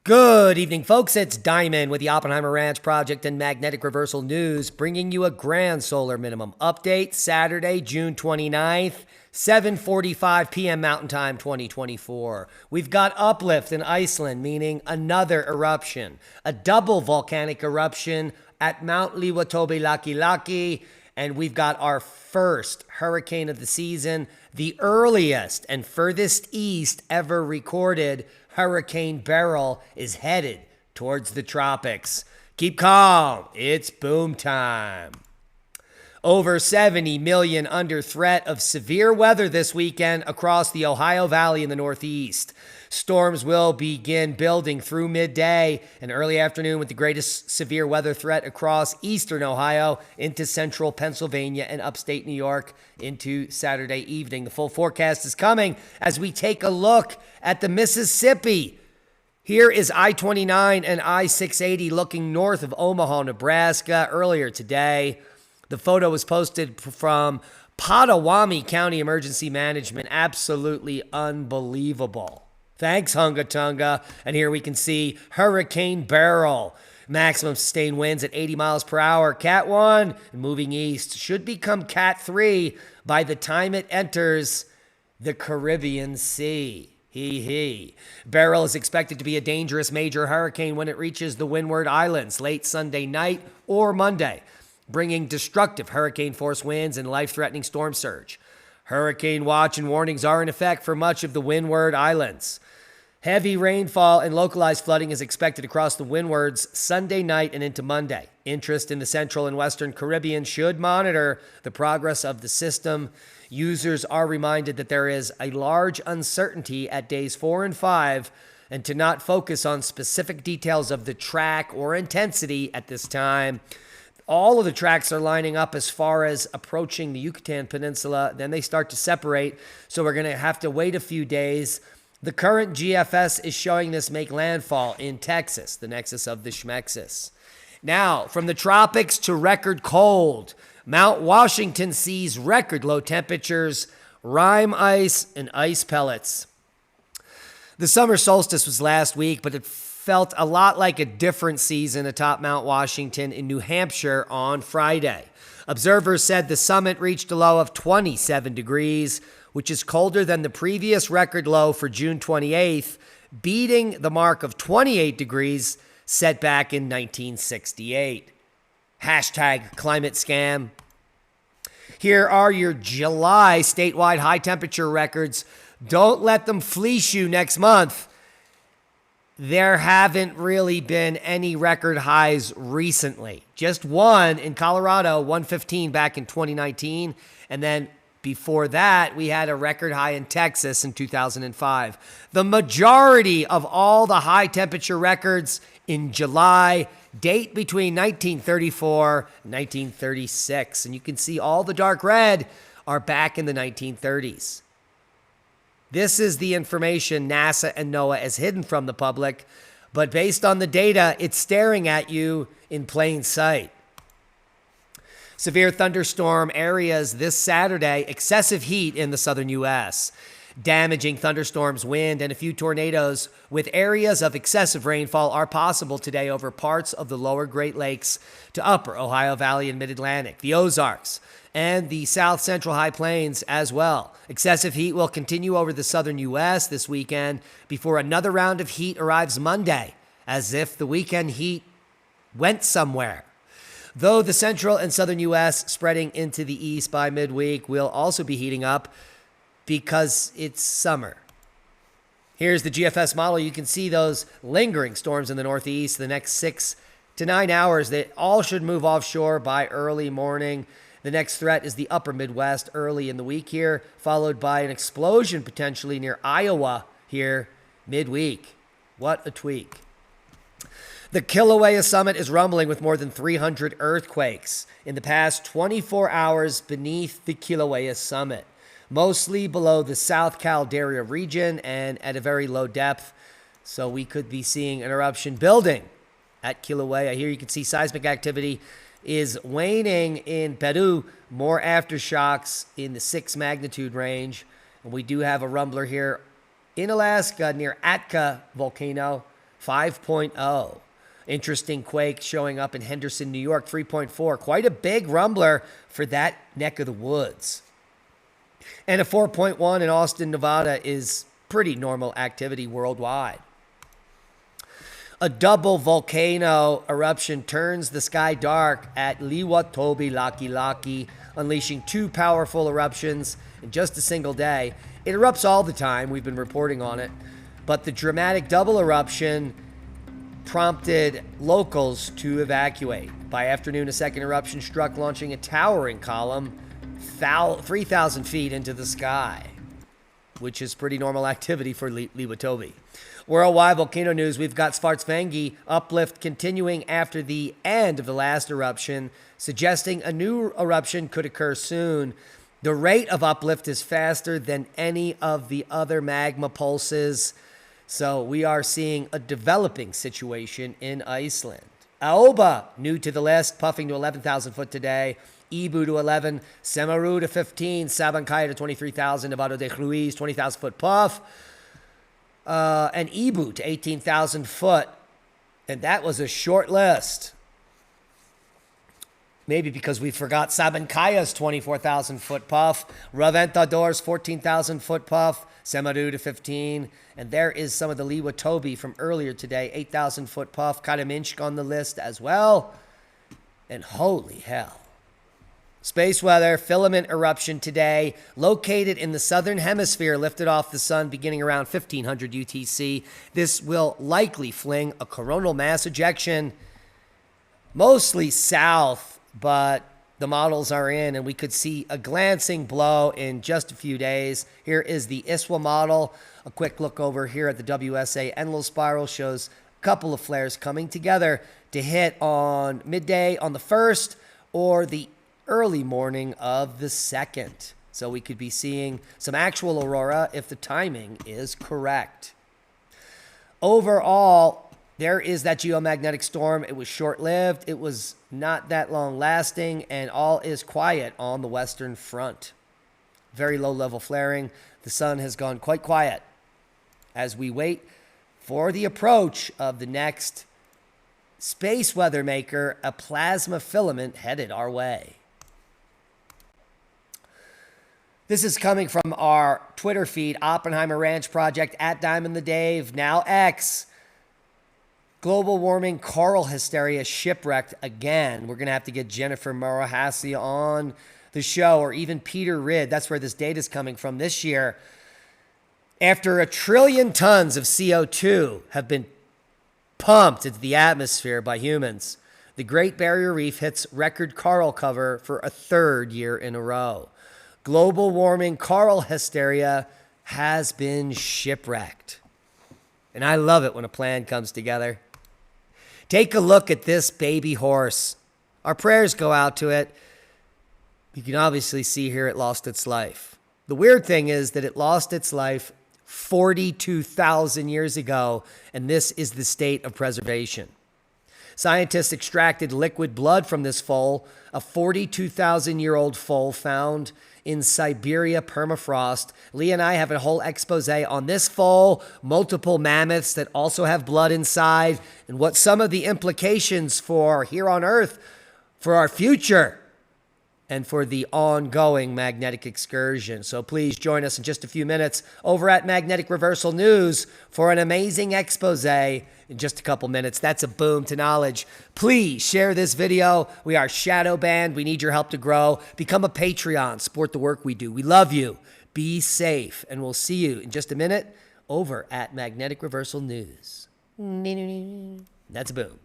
Good evening, folks. It's Diamond with the Oppenheimer Ranch Project and Magnetic Reversal News, bringing you a grand solar minimum update Saturday, June 29th, 7:45 p.m. Mountain Time 2024. We've got uplift in Iceland, meaning another eruption, a double volcanic eruption at Mount Liwatobi-Laki-Laki, and we've got our first hurricane of the season, the earliest and furthest east ever recorded. Hurricane Beryl is headed towards the tropics. Keep calm. It's boom time. Over 70 million under threat of severe weather this weekend across the Ohio Valley in the Northeast. Storms will begin building through midday and early afternoon with the greatest severe weather threat across eastern Ohio into central Pennsylvania and upstate New York into Saturday evening. The full forecast is coming as we take a look at the Mississippi. Here is I-29 and I-680 looking north of Omaha, Nebraska earlier today. The photo was posted from Pottawatomie County Emergency Management. Absolutely unbelievable. Thanks, Hunga Tunga. And here we can see Hurricane Beryl. Maximum sustained winds at 80 miles per hour. Cat 1 moving east should become Cat 3 by the time it enters the Caribbean Sea. Beryl is expected to be a dangerous major hurricane when it reaches the Windward Islands late Sunday night or Monday, bringing destructive hurricane-force winds and life-threatening storm surge. Hurricane watch and warnings are in effect for much of the Windward Islands. Heavy rainfall and localized flooding is expected across the Windwards Sunday night and into Monday. Interest in the Central and Western Caribbean should monitor the progress of the system. Users are reminded that there is a large uncertainty at days 4 and 5 and to not focus on specific details of the track or intensity at this time. All of the tracks are lining up as far as approaching the Yucatan Peninsula. Then they start to separate, so we're going to have to wait a few days. The current GFS is showing this make landfall in Texas, the nexus of the Schmexis. Now, from the tropics to record cold, Mount Washington sees record low temperatures, rime ice, and ice pellets. The summer solstice was last week, but it felt a lot like a different season atop Mount Washington in New Hampshire on Friday. Observers said the summit reached a low of 27 degrees, which is colder than the previous record low for June 28th, beating the mark of 28 degrees set back in 1968. Hashtag climate scam. Here are your July statewide high temperature records. Don't let them fleece you next month. There haven't really been any record highs recently. Just one in Colorado, 115 back in 2019. And then before that, we had a record high in Texas in 2005. The majority of all the high temperature records in July date between 1934 and 1936. And you can see all the dark red are back in the 1930s. This is the information NASA and NOAA has hidden from the public, but based on the data, it's staring at you in plain sight. Severe thunderstorm areas this Saturday, excessive heat in the southern U.S., damaging thunderstorms, wind, and a few tornadoes with areas of excessive rainfall are possible today over parts of the lower Great Lakes to upper Ohio Valley and Mid-Atlantic, the Ozarks, and the South Central High Plains as well. Excessive heat will continue over the southern U.S. this weekend before another round of heat arrives Monday, as if the weekend heat went somewhere. Though the central and southern U.S. spreading into the east by midweek will also be heating up because it's summer. Here's the GFS model. You can see those lingering storms in the northeast the next 6 to 9 hours. They all should move offshore by early morning. The next threat is the upper Midwest early in the week here, followed by an explosion potentially near Iowa here midweek. What a tweak. The Kilauea Summit is rumbling with more than 300 earthquakes in the past 24 hours beneath the Kilauea Summit, mostly below the South Caldera region and at a very low depth. So we could be seeing an eruption building at Kilauea. Here you can see seismic activity is waning in Peru, more aftershocks in the 6 magnitude range. And we do have a rumbler here in Alaska near Atka volcano, 5.0. Interesting quake showing up in Henderson, New York, 3.4. Quite a big rumbler for that neck of the woods. And a 4.1 in Austin, Nevada is pretty normal activity worldwide. A double volcano eruption turns the sky dark at Liwatobi Laki Laki, unleashing two powerful eruptions in just a single day. It erupts all the time. We've been reporting on it. But the dramatic double eruption prompted locals to evacuate. By afternoon, a second eruption struck, launching a towering column 3,000 feet into the sky, which is pretty normal activity for Liwatobi. Worldwide volcano news, we've got Svartsengi uplift continuing after the end of the last eruption, suggesting a new eruption could occur soon. The rate of uplift is faster than any of the other magma pulses, so we are seeing a developing situation in Iceland. Aoba, new to the list, puffing to 11,000 foot today. Ibu to 11, Semaru to 15, Sabancaya to 23,000, Nevado de Ruiz, 20,000 foot puff. And Ibu to 18,000 foot. And that was a short list. Maybe because we forgot Sabancaya's 24,000 foot puff. Reventador's 14,000 foot puff. Semaru to 15. And there is some of the Liwatobi from earlier today. 8,000 foot puff. Karaminsk on the list as well. And holy hell. Space weather, filament eruption today, located in the southern hemisphere, lifted off the sun beginning around 1500 UTC. This will likely fling a coronal mass ejection, mostly south, but the models are in, and we could see a glancing blow in just a few days. Here is the ISWA model. A quick look over here at the WSA Enlil spiral shows a couple of flares coming together to hit on midday on the 1st or the early morning of the 2nd. So we could be seeing some actual aurora if the timing is correct. Overall, there is that geomagnetic storm. It was short-lived. It was not that long-lasting, and all is quiet on the western front. Very low-level flaring. The sun has gone quite quiet as we wait for the approach of the next space weather maker, a plasma filament headed our way. This is coming from our Twitter feed, Oppenheimer Ranch Project, at Diamond the Dave, now X. Global warming, coral hysteria, shipwrecked again. We're going to have to get Jennifer Marahasi on the show, or even Peter Ridd. That's where this data is coming from this year. After 1 trillion tons of CO2 have been pumped into the atmosphere by humans, the Great Barrier Reef hits record coral cover for a 3rd year in a row. Global warming, coral hysteria has been shipwrecked. And I love it when a plan comes together. Take a look at this baby horse. Our prayers go out to it. You can obviously see here it lost its life. The weird thing is that it lost its life 42,000 years ago, and this is the state of preservation. Scientists extracted liquid blood from this foal, a 42,000-year-old foal found in Siberia permafrost. Lee and I have a whole expose on this foal, multiple mammoths that also have blood inside, and what some of the implications for here on Earth, for our future, and for the ongoing magnetic excursion. So please join us in just a few minutes over at Magnetic Reversal News for an amazing expose in just a couple minutes. That's a boom to knowledge. Please share this video. We are shadow banned. We need your help to grow. Become a Patreon. Support the work we do. We love you. Be safe. And we'll see you in just a minute over at Magnetic Reversal News. That's a boom.